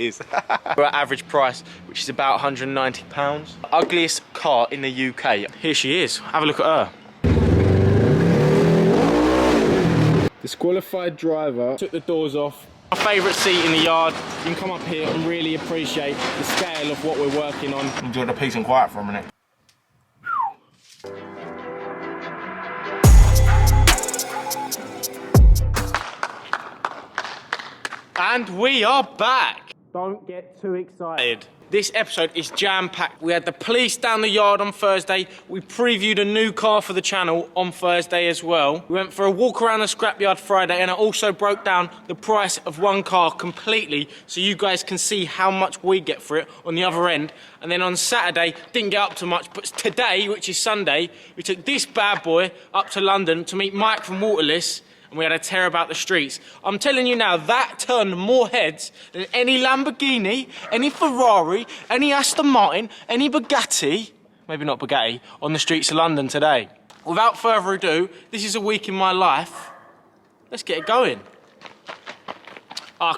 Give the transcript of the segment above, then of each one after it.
is. We're at average price, which is about £190. Ugliest car in the UK. Here she is. Have a look at her. Disqualified driver. Took the doors off. My favourite seat in the yard. You can come up here and really appreciate the scale of what we're working on. Enjoy the peace and quiet for a minute. And we are back. Don't get too excited. This episode is jam-packed. We had the police down the yard on Thursday. We previewed a new car for the channel on Thursday as well. We went for a walk around the scrapyard Friday, and I also broke down the price of one car completely so you guys can see how much we get for it on the other end. And then on Saturday, didn't get up to much, but today, which is Sunday, we took this bad boy up to London to meet Mike from Watrless. And we had a tear about the streets. I'm telling you now, that turned more heads than any Lamborghini, any Ferrari, any Aston Martin, any Bugatti, maybe not Bugatti, on the streets of London today. Without further ado, this is a week in my life. Let's get it going.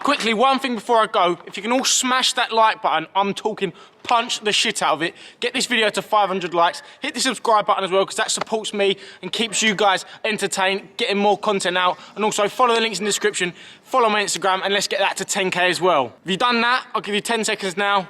Quickly, one thing before I go. If you can all smash that like button, I'm talking punch the shit out of it. Get this video to 500 likes. Hit the subscribe button as well, because that supports me and keeps you guys entertained, getting more content out. And also follow the links in the description. Follow my Instagram, and let's get that to 10K as well. Have you done that? I'll give you 10 seconds now.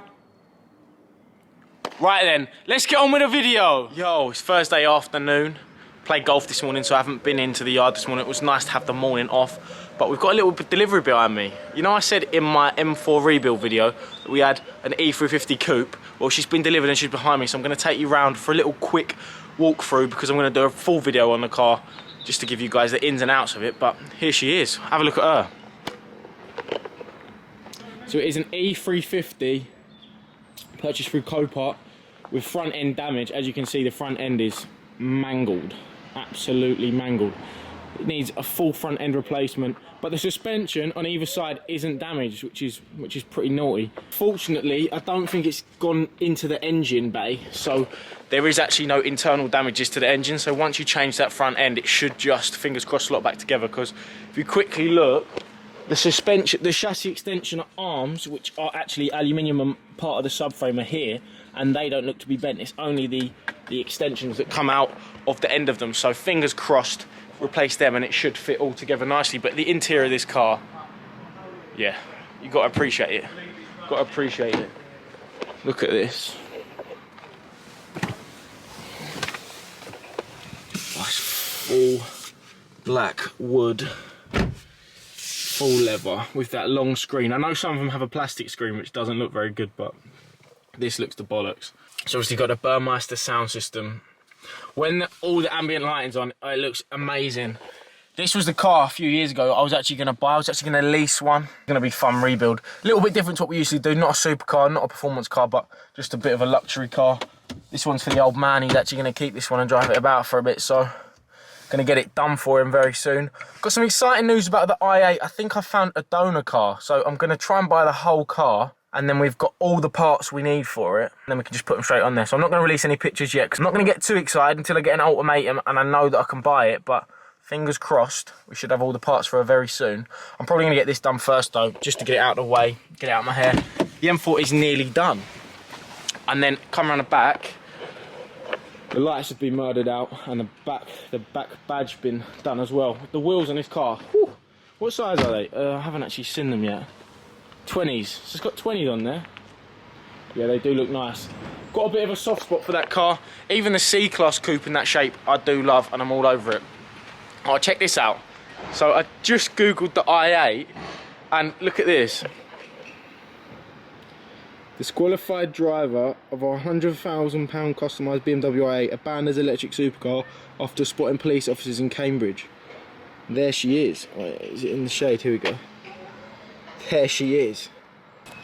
Right then, let's get on with the video. Yo, it's Thursday afternoon. Played golf this morning, so I haven't been into the yard this morning. It was nice to have the morning off. But we've got a little delivery behind me. You know, I said in my M4 rebuild video that we had an E350 coupe. Well, she's been delivered and she's behind me, so I'm going to take you round for a little quick walkthrough because I'm going to do a full video on the car just to give you guys the ins and outs of it. But here she is. Have a look at her. So it is an E350 purchased through Copart with front end damage. As you can see, the front end is mangled, absolutely mangled. It needs a full front end replacement, but the suspension on either side isn't damaged, which is pretty naughty. Fortunately, I don't think it's gone into the engine bay, so there is actually no internal damages to the engine. So once you change that front end, it should just, fingers crossed, slot back together. Because if you quickly look, the suspension, the chassis extension arms, which are actually aluminium and part of the subframe, are here, and they don't look to be bent. It's only the extensions that come out of the end of them. So fingers crossed, replace them and it should fit all together nicely. But the interior of this car, yeah, you got to appreciate it. Got to appreciate it. Look at this. Nice full black wood, full leather with that long screen. I know some of them have a plastic screen which doesn't look very good, but this looks the bollocks. It's obviously got a Burmeister sound system. When all the ambient lighting's on, it looks amazing. This was the car a few years ago I was actually going to buy. I was actually going to lease one. It's going to be fun rebuild. A little bit different to what we usually do. Not a supercar, not a performance car, but just a bit of a luxury car. This one's for the old man. He's actually going to keep this one and drive it about for a bit. So, going to get it done for him very soon. Got some exciting news about the i8. I think I found a donor car. So, I'm going to try and buy the whole car. And then we've got all the parts we need for it. And then we can just put them straight on there. So I'm not going to release any pictures yet, because I'm not going to get too excited until I get an ultimatum and I know that I can buy it. But fingers crossed, we should have all the parts for it very soon. I'm probably going to get this done first though, just to get it out of the way, get it out of my hair. The M4 is nearly done. And then come around the back. The lights have been murdered out and the back badge been done as well. The wheels on this car, whew, what size are they? I haven't actually seen them yet. 20s, so it's got 20s on there. Yeah, they do look nice. Got a bit of a soft spot for that car. Even the C-Class coupe in that shape, I do love, and I'm all over it. Oh, check this out. So I just Googled the i8, and look at this. Disqualified driver of a £100,000 customised Bmw I8, abandoned electric supercar after spotting police officers in Cambridge. There she is. Wait, is it in the shade? Here we go. There she is.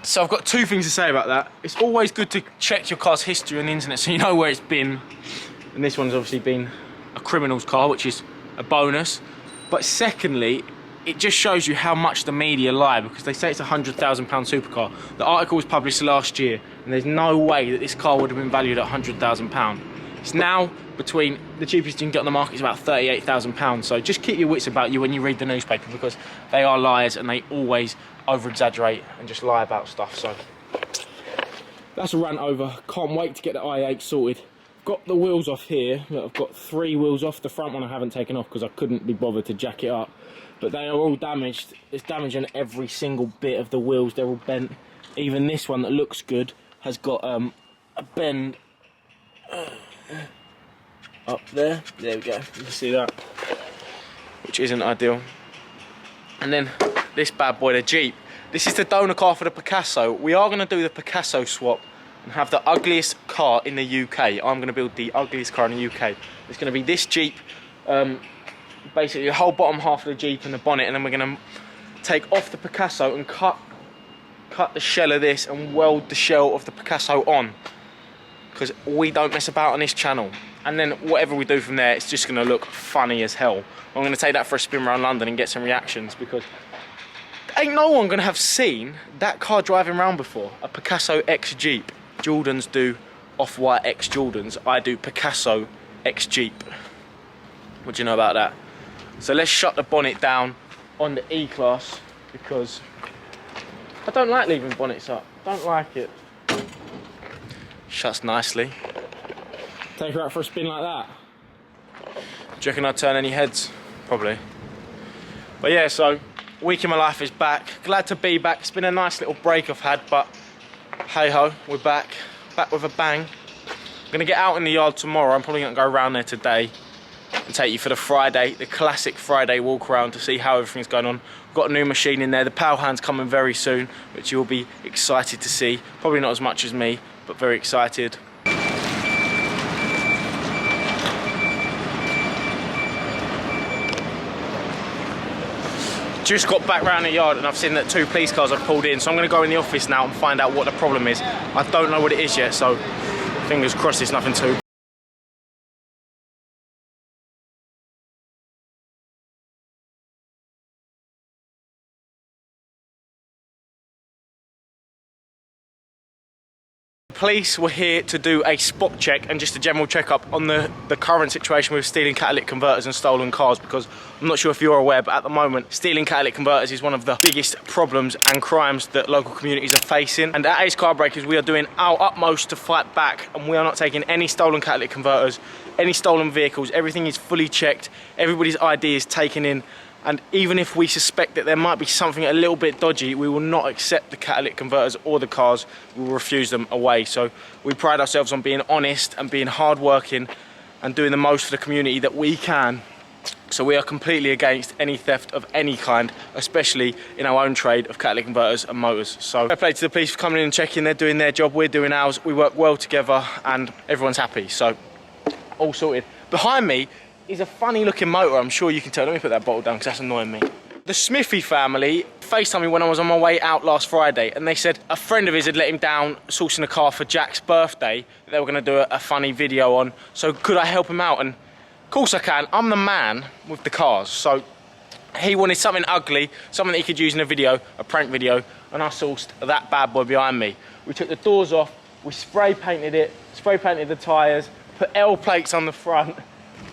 So I've got two things to say about that. It's always good to check your car's history on the internet so you know where it's been. And this one's obviously been a criminal's car, which is a bonus. But secondly, it just shows you how much the media lie, because they say it's a £100,000 supercar. The article was published last year, and there's no way that this car would have been valued at £100,000. It's now between, the cheapest you can get on the market is about £38,000. So just keep your wits about you when you read the newspaper, because they are liars and they always over-exaggerate and just lie about stuff. So that's a rant over. Can't wait to get the i8 sorted. Got the wheels off here. Look, I've got 3 wheels off. The front one I haven't taken off because I couldn't be bothered to jack it up. But they are all damaged. There's damage on every single bit of the wheels. They're all bent. Even this one that looks good has got a bend up there. There we go. You can see that, which isn't ideal. And then this bad boy, the Jeep. This is the donor car for the Picasso. We are going to do the Picasso swap and have the ugliest car in the UK. I'm going to build the ugliest car in the UK. It's going to be this Jeep, basically the whole bottom half of the Jeep and the bonnet, and then we're going to take off the Picasso and cut the shell of this and weld the shell of the Picasso on, because we don't mess about on this channel. And then whatever we do from there, it's just going to look funny as hell. I'm going to take that for a spin around London and get some reactions, because ain't no one going to have seen that car driving around before. A Picasso X Jeep. Jordans do Off-White X Jordans. I do Picasso X Jeep. What do you know about that? So let's shut the bonnet down on the E-Class, because I don't like leaving bonnets up. Don't like it. Shuts nicely. Take her out for a spin like that. Do you reckon I'd turn any heads? Probably. But yeah, so week in my life is back. Glad to be back. It's been a nice little break I've had, but hey ho, we're back with a bang. I'm gonna get out in the yard tomorrow. I'm probably gonna go around there today and take you for the Friday, the classic Friday walk around to see how everything's going on. We've got a new machine in there. The power hand's coming very soon, which you'll be excited to see. Probably not as much as me, but very excited. Just got back round the yard and I've seen that 2 police cars have pulled in, so I'm going to go in the office now and find out what the problem is. I don't know what it is yet, so fingers crossed it's nothing too. Police were here to do a spot check and just a general check-up on the current situation with stealing catalytic converters and stolen cars, because I'm not sure if you're aware, but at the moment stealing catalytic converters is one of the biggest problems and crimes that local communities are facing. And at Ace Car Breakers we are doing our utmost to fight back, and we are not taking any stolen catalytic converters, any stolen vehicles. Everything is fully checked, everybody's ID is taken in, and even if we suspect that there might be something a little bit dodgy, we will not accept the catalytic converters or the cars. We will refuse them away. So we pride ourselves on being honest and being hard-working and doing the most for the community that we can. So we are completely against any theft of any kind, especially in our own trade of catalytic converters and motors. So fair play to the police for coming in and checking. They're doing their job, we're doing ours. We work well together and everyone's happy. So all sorted. Behind me is a funny looking motor, I'm sure you can tell. Let me put that bottle down because that's annoying me. The Smithy family FaceTimed me when I was on my way out last Friday, and they said a friend of his had let him down sourcing a car for Jack's birthday that they were going to do a funny video on. So could I help him out? And of course I can. I'm the man with the cars. So he wanted something ugly, something that he could use in a video, a prank video, and I sourced that bad boy behind me. We took the doors off, we spray painted it, spray painted the tyres, put L plates on the front,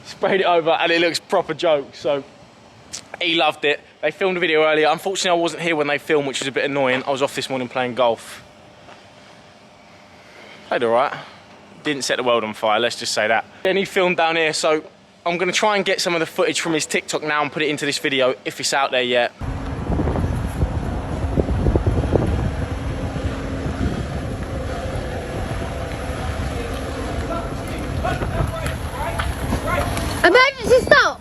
sprayed it over, and it looks proper joke. So he loved it. They filmed a video earlier. Unfortunately I wasn't here when they filmed, which was a bit annoying. I was off this morning playing golf. Played alright. Didn't set the world on fire, let's just say that. Then he filmed down here, so I'm going to try and get some of the footage from his TikTok now and put it into this video if it's out there yet. Emergency stop!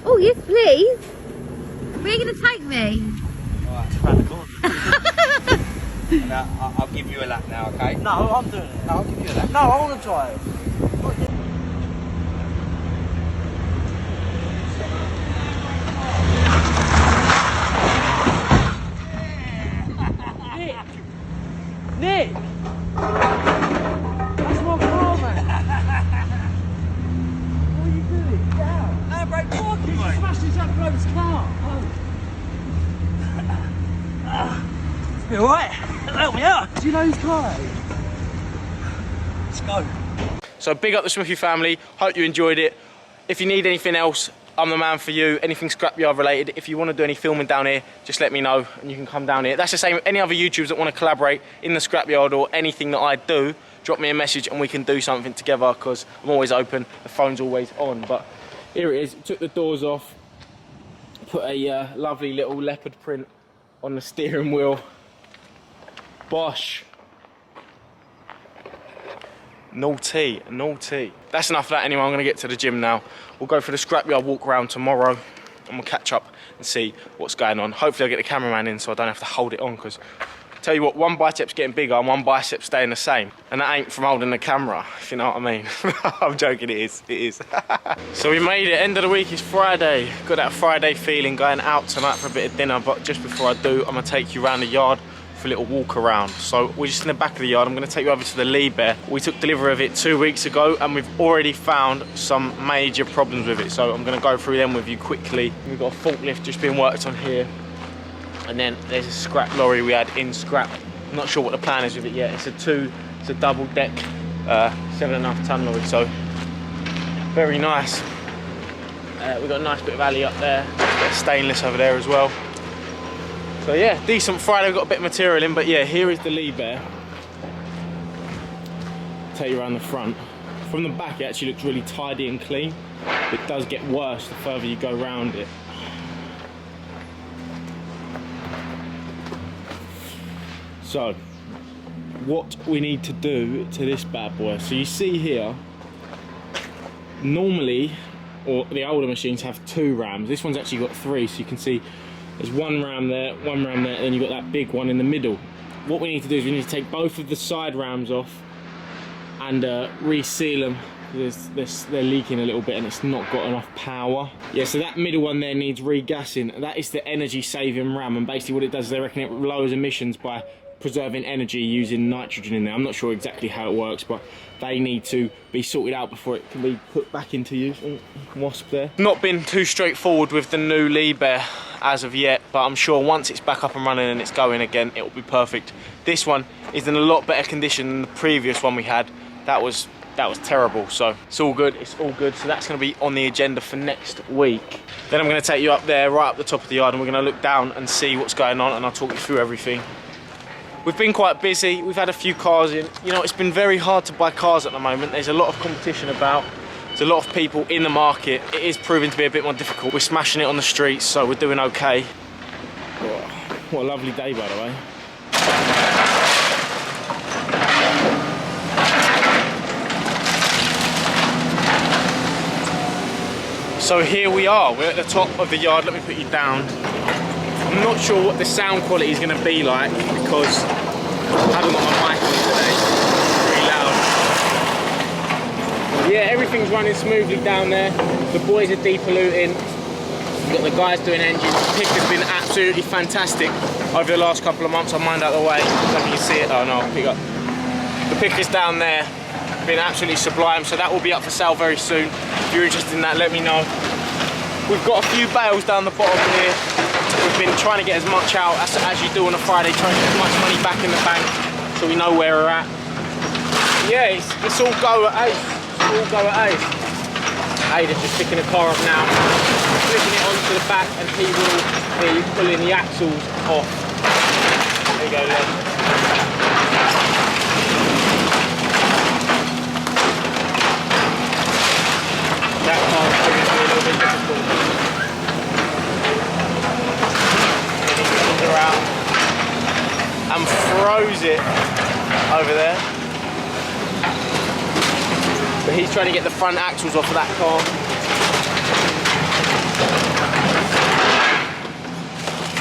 Oh yes please. Where are you going to take me? Alright, around the corner. And I'll give you a lap now, okay? No, I'm doing it. No, I'll give you a lap. No, I want to drive. Nick! That's my car, man. What are you doing? Get out. No, break walking, mate. Smashed his up bloke's car. Oh. You alright? Help me out. Do you know his car? Let's go. So big up the Smithy family, hope you enjoyed it. If you need anything else, I'm the man for you, anything Scrapyard related. If you want to do any filming down here, just let me know and you can come down here. That's the same with any other YouTubers that want to collaborate in the Scrapyard or anything that I do, drop me a message and we can do something together, because I'm always open, the phone's always on. But here it is, took the doors off, put a lovely little leopard print on the steering wheel. Bosh. Naughty, naughty. That's enough of that anyway, I'm gonna get to the gym now. We'll go for the Scrapyard walk around tomorrow and we'll catch up and see what's going on. Hopefully I'll get the cameraman in so I don't have to hold it on, because tell you what, one bicep's getting bigger and one bicep's staying the same. And that ain't from holding the camera, if you know what I mean. I'm joking, it is. So we made it, end of the week is Friday. Got that Friday feeling, going out tonight for a bit of dinner, but just before I do, I'm gonna take you around the yard for a little walk around. So we're just in the back of the yard. I'm gonna take you over to the Lee Bear. We took delivery of it 2 weeks ago and we've already found some major problems with it. So I'm gonna go through them with you quickly. We've got a forklift just being worked on here. And then there's a scrap lorry we had in scrap. I'm not sure what the plan is with it yet. It's a double deck, 7.5 ton lorry, so very nice. We've got a nice bit of alley up there, a bit of stainless over there as well. So yeah, decent Friday, we've got a bit of material in, but yeah, here is the Lee Bear. Take you around the front. From the back it actually looks really tidy and clean. It does get worse the further you go around it. So, what we need to do to this bad boy. So you see here, normally, or the older machines have 2 rams. This one's actually got 3, so you can see there's 1 ram there, and then you've got that big one in the middle. What we need to do is we need to take both of the side rams off and reseal them. They're leaking a little bit and it's not got enough power. Yeah, so that middle one there needs regassing. That is the energy saving ram, and basically what it does is they reckon it lowers emissions by preserving energy using nitrogen in there. I'm not sure exactly how it works, but they need to be sorted out before it can be put back into use. Wasp there. Not been too straightforward with the new Lee Bear as of yet, but I'm sure once it's back up and running and it's going again, it will be perfect. This one is in a lot better condition than the previous one we had. That was terrible, so it's all good, so that's going to be on the agenda for next week. Then I'm going to take you up there, right up the top of the yard, and we're going to look down and see what's going on, and I'll talk you through everything. We've been quite busy, we've had a few cars in. You know, it's been very hard to buy cars at the moment. There's a lot of competition about, there's a lot of people in the market. It is proving to be a bit more difficult. We're smashing it on the streets, so we're doing okay. What a lovely day, by the way. So here we are, we're at the top of the yard. Let me put you down. I'm not sure what the sound quality is going to be like because I haven't got my mic on today. It's pretty loud. Yeah, everything's running smoothly down there. The boys are depolluting. We've got the guys doing engines. The pick has been absolutely fantastic over the last couple of months. I'll mind out of the way. I don't know if you can see it. Oh no, I'll pick up. The pick is down there. Been absolutely sublime, so that will be up for sale very soon. If you're interested in that, let me know. We've got a few bales down the bottom here. We've been trying to get as much out as you do on a Friday, trying to get as much money back in the bank so we know where we're at. Yeah, it's all go at ace. It's all go at ace. Aiden's just picking the car up now, flipping it onto the back, and he will be pulling the axles off. There you go, Len. That car's going to be a little bit difficult. Around and froze it over there, but he's trying to get the front axles off of that car.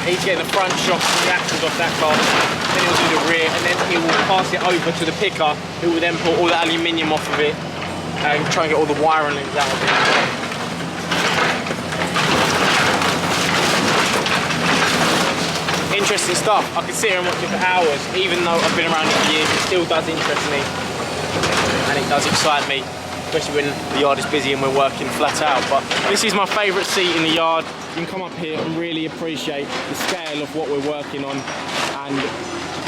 He's getting the front shocks and the axles off that car, then he'll do the rear, and then he will pass it over to the picker, who will then pull all the aluminium off of it and try and get all the wiring links out of it. Interesting stuff. I could sit here and watch it for hours, even though I've been around it for years. It still does interest me, and it does excite me. especially when the yard is busy and we're working flat out. But this is my favourite seat in the yard. You can come up here and really appreciate the scale of what we're working on, and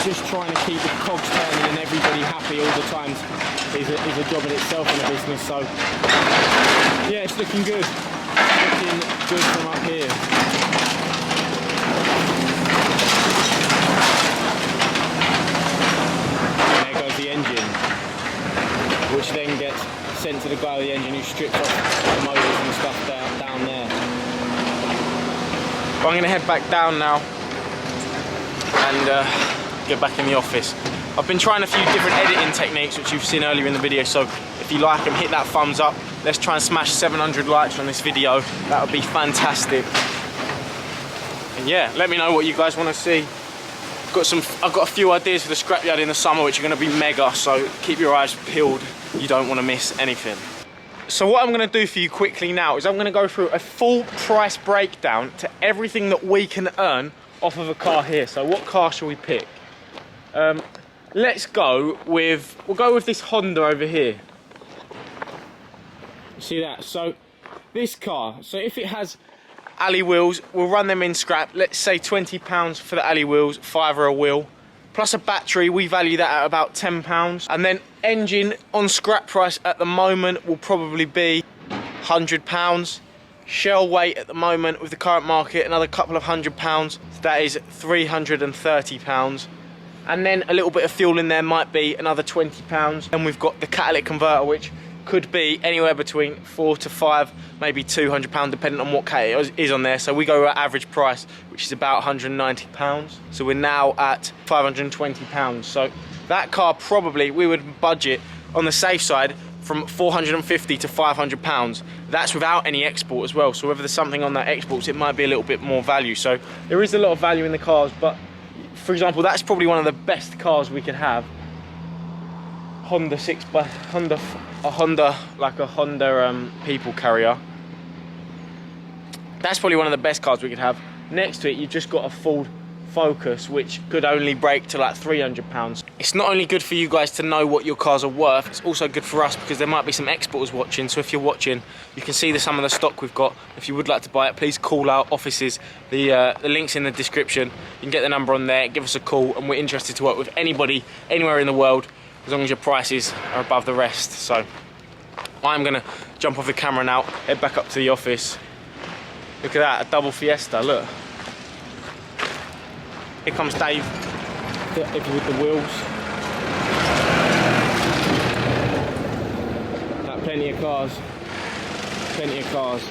just trying to keep the cogs turning and everybody happy all the time is a job in itself in a business. So yeah, it's looking good. Looking good from up here. And there goes the engine, which then gets sent to the guy with the engine who strips off the motors and stuff down there. But I'm going to head back down now and get back in the office. I've been trying a few different editing techniques which you've seen earlier in the video, so if you like them, hit that thumbs up. Let's try and smash 700 likes on this video. That would be fantastic. And yeah, let me know what you guys want to see. I've got a few ideas for the scrapyard in the summer which are going to be mega, so keep your eyes peeled. You don't want to miss anything. So what I'm going to do for you quickly now is I'm going to go through a full price breakdown to everything that we can earn off of a car here. So what car shall we pick? Let's go with, we'll go with this Honda over here. See that? So this car, so if it has alley wheels, we'll run them in scrap. Let's say £20 for the alley wheels, £5 a wheel. Plus a battery, we value that at about £10. And then engine on scrap price at the moment will probably be £100. Shell weight at the moment with the current market, another couple of £100. So that is £330. And then a little bit of fuel in there might be another £20. And we've got the catalytic converter, which could be anywhere between £4 to £5, maybe £200, depending on what cat is on there. So we go at average price, which is about £190. So we're now at £520. So that car probably, we would budget on the safe side from £450 to £500. That's without any export as well. So whether there's something on that exports, it might be a little bit more value. So there is a lot of value in the cars, but for example, that's probably one of the best cars we could have. Honda people carrier. That's probably one of the best cars we could have. Next to it, you've just got a Ford Focus, which could only break to like £300. It's not only good for you guys to know what your cars are worth, it's also good for us because there might be some exporters watching. So if you're watching, you can see some of the stock we've got. If you would like to buy it, please call our offices. The link's in the description. You can get the number on there, give us a call, and we're interested to work with anybody, anywhere in the world, as long as your prices are above the rest. So I'm gonna jump off the camera now, head back up to the office. Look at that, a double Fiesta, look. Here comes Dave, with the wheels. Like plenty of cars, plenty of cars.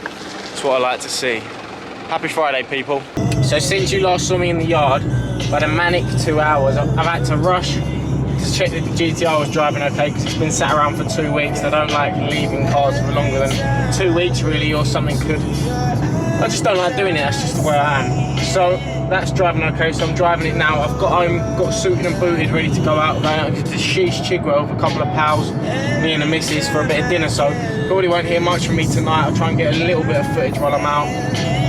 That's what I like to see. Happy Friday, people. So since you last saw me in the yard, I've had a manic 2 hours. I've had to rush to check that the GTR was driving okay, because it's been sat around for 2 weeks. I don't like leaving cars for longer than 2 weeks really, or something could. I just don't like doing it, that's just where I am. So that's driving okay, so I'm driving it now. I've got suited and booted, ready to go out. Going out to Sheesh Chigwell with a couple of pals, me and the missus, for a bit of dinner. So probably won't hear much from me tonight. I'll try and get a little bit of footage while I'm out,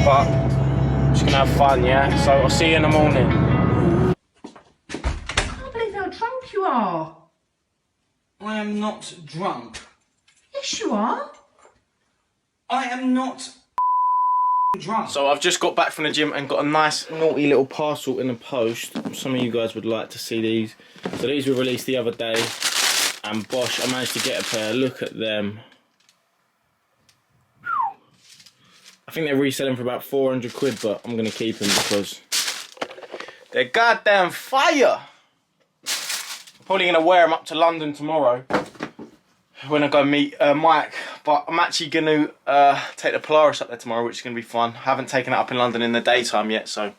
but I'm just gonna have fun, yeah? So I'll see you in the morning. I can't believe how drunk you are. I am not drunk. Yes, you are. I am not drunk. So I've just got back from the gym and got a nice naughty little parcel in the post. Some of you guys would like to see these. So these were released the other day, and Bosch, I managed to get a pair. Look at them. I think they're reselling for about 400 quid, but I'm gonna keep them because they're goddamn fire. I'm probably gonna wear them up to London tomorrow when I go meet Mike, but I'm actually going to take the Polaris up there tomorrow, which is going to be fun. I haven't taken it up in London in the daytime yet, so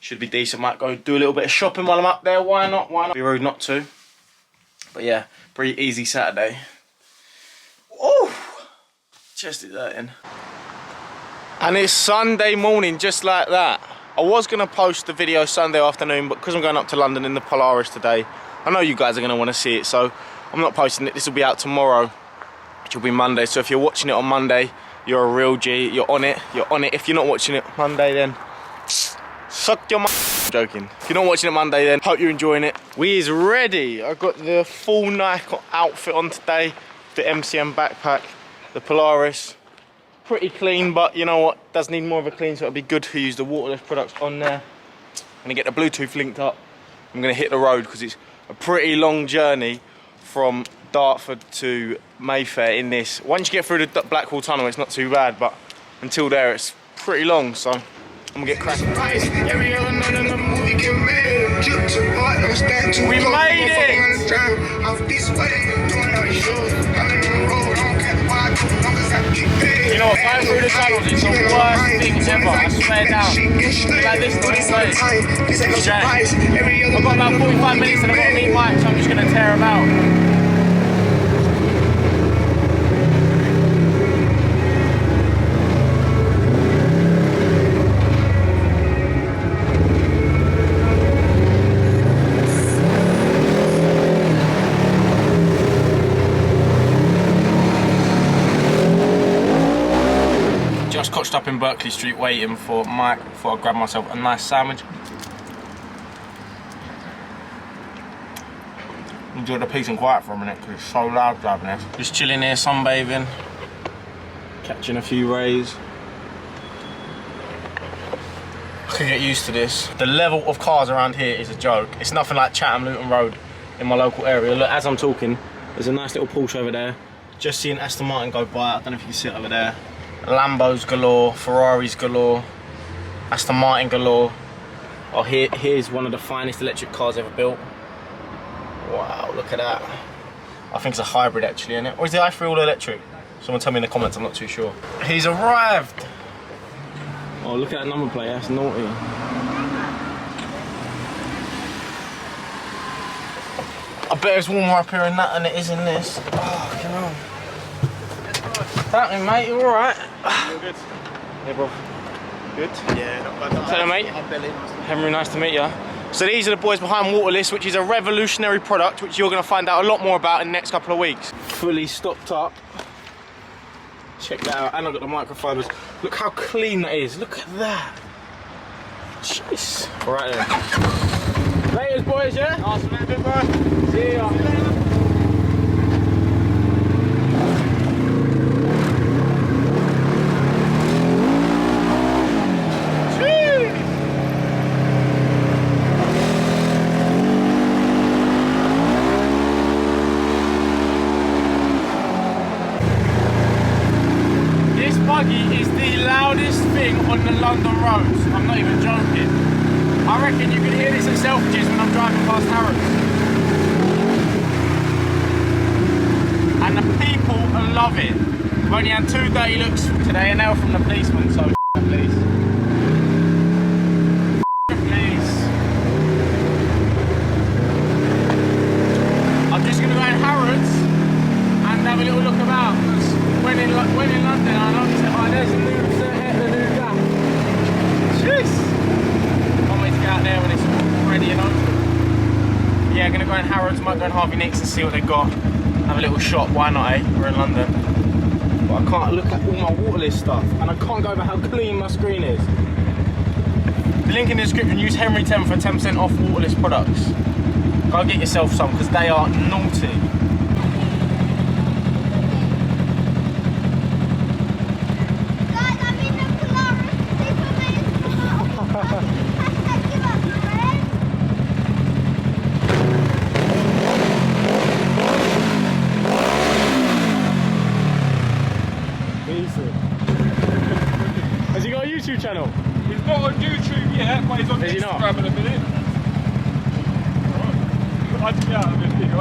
should be decent. Might go do a little bit of shopping while I'm up there. Why not? Why not? Be rude not to. But yeah, pretty easy Saturday. Oh, chest is hurting. And it's Sunday morning, just like that. I was going to post the video Sunday afternoon, but because I'm going up to London in the Polaris today, I know you guys are going to want to see it, so I'm not posting it. This will be out tomorrow, which will be Monday. So if you're watching it on Monday, you're a real G. You're on it. You're on it. If you're not watching it Monday, then suck your I'm joking. If you're not watching it Monday, then hope you're enjoying it. We is ready. I've got the full Nike outfit on today. the MCM backpack, the Polaris. Pretty clean, but you know what? Does need more of a clean, so it'll be good to use the waterless products on there. I'm gonna get the Bluetooth linked up. I'm gonna hit the road because it's a pretty long journey from Dartford to Mayfair in this. Once you get through the Blackwall Tunnel, it's not too bad, but until there, it's pretty long, so I'm gonna get cracking. We made it! You know what, going through the tunnels is the worst thing ever, I swear down. Like this way. I've got about 45 minutes and I've got to meet Mike, so I'm just going to tear him out. Just cotched up in Berkeley Street waiting for Mike before I grab myself a nice sandwich. Enjoy the peace and quiet for a minute because it's so loud driving this. Just chilling here, sunbathing, catching a few rays. I can get used to this. The level of cars around here is a joke. It's nothing like Chatham Luton Road in my local area. Look, as I'm talking, there's a nice little Porsche over there. Just seeing Aston Martin go by. I don't know if you can see it over there. Lambos galore, Ferraris galore, Aston Martin galore. Oh, here's one of the finest electric cars ever built. Wow, look at that. I think it's a hybrid actually, isn't it? Or is the i3 all electric? Someone tell me in the comments, I'm not too sure. He's arrived! Oh, look at that number plate, that's naughty. I bet it's warmer up here in that than it is in this. Oh, come on. Thank you, mate, you alright? You're good. Yeah, bro. Good? Yeah, not bad. Hello, mate. I'm Billy. Henry, nice to meet you. So these are the boys behind Waterless, which is a revolutionary product which you're going to find out a lot more about in the next couple of weeks. Fully stocked up. Check that out. And I've got the microfibers. Look how clean that is. Look at that. Jeez. Alright then. Laters, boys, yeah? Awesome, man. Bro. See ya. Is the loudest thing on the London roads. I'm not even joking. I reckon you can hear this at Selfridges when I'm driving past Harrods. And the people love it. I've only had 2 dirty looks today and now from the policeman, so please. Please. I'm just going to go in Harrods and have a little look about. When in London, I noticed that, oh, there's the new gap. Jeez! Can't wait to get out there when it's ready and open. Yeah, gonna go in Harrods, might go in Harvey Nicks and see what they've got. Have a little shop, why not, eh? We're in London. But I can't look at all my Waterless stuff, and I can't go over how clean my screen is. The link in the description, use Henry10 for 10% off Waterless products. Go get yourself some, because they are naughty. Has he got a YouTube channel? He's not on YouTube yet, but he's on Instagram in a minute. Right. I'd be out of this video.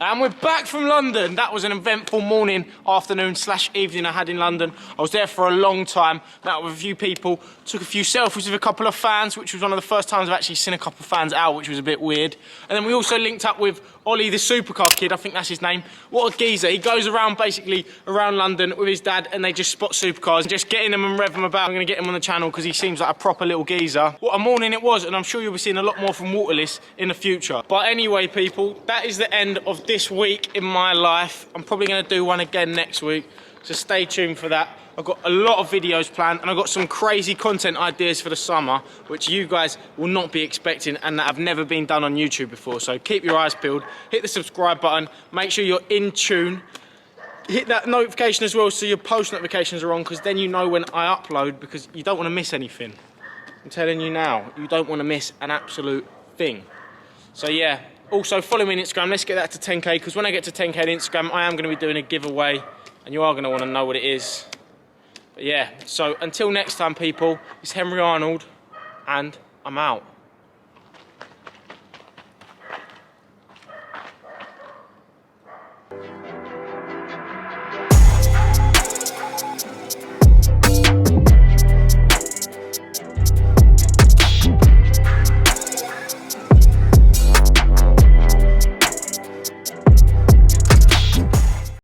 And we're back from London. That was an eventful morning, afternoon / evening I had in London. I was there for a long time, met with a few people, took a few selfies with a couple of fans, which was one of the first times I've actually seen a couple of fans out, which was a bit weird. And then we also linked up with Ollie, the supercar kid, I think that's his name. What a geezer. He goes around basically around London with his dad and they just spot supercars and just get in them and rev them about. I'm going to get him on the channel because he seems like a proper little geezer. What a morning it was, and I'm sure you'll be seeing a lot more from watrless in the future. But anyway, people, that is the end of this week in my life. I'm probably going to do one again next week, so stay tuned for that. I've got a lot of videos planned and I've got some crazy content ideas for the summer which you guys will not be expecting and that have never been done on YouTube before. So keep your eyes peeled, hit the subscribe button, make sure you're in tune, hit that notification as well so your post notifications are on, because then you know when I upload, because you don't want to miss anything. I'm telling you now, you don't want to miss an absolute thing. So yeah, also follow me on Instagram. Let's get that to 10k, because when I get to 10k on Instagram I am going to be doing a giveaway and you are going to want to know what it is. But yeah, so until next time, people, it's Henry Arnold, and I'm out.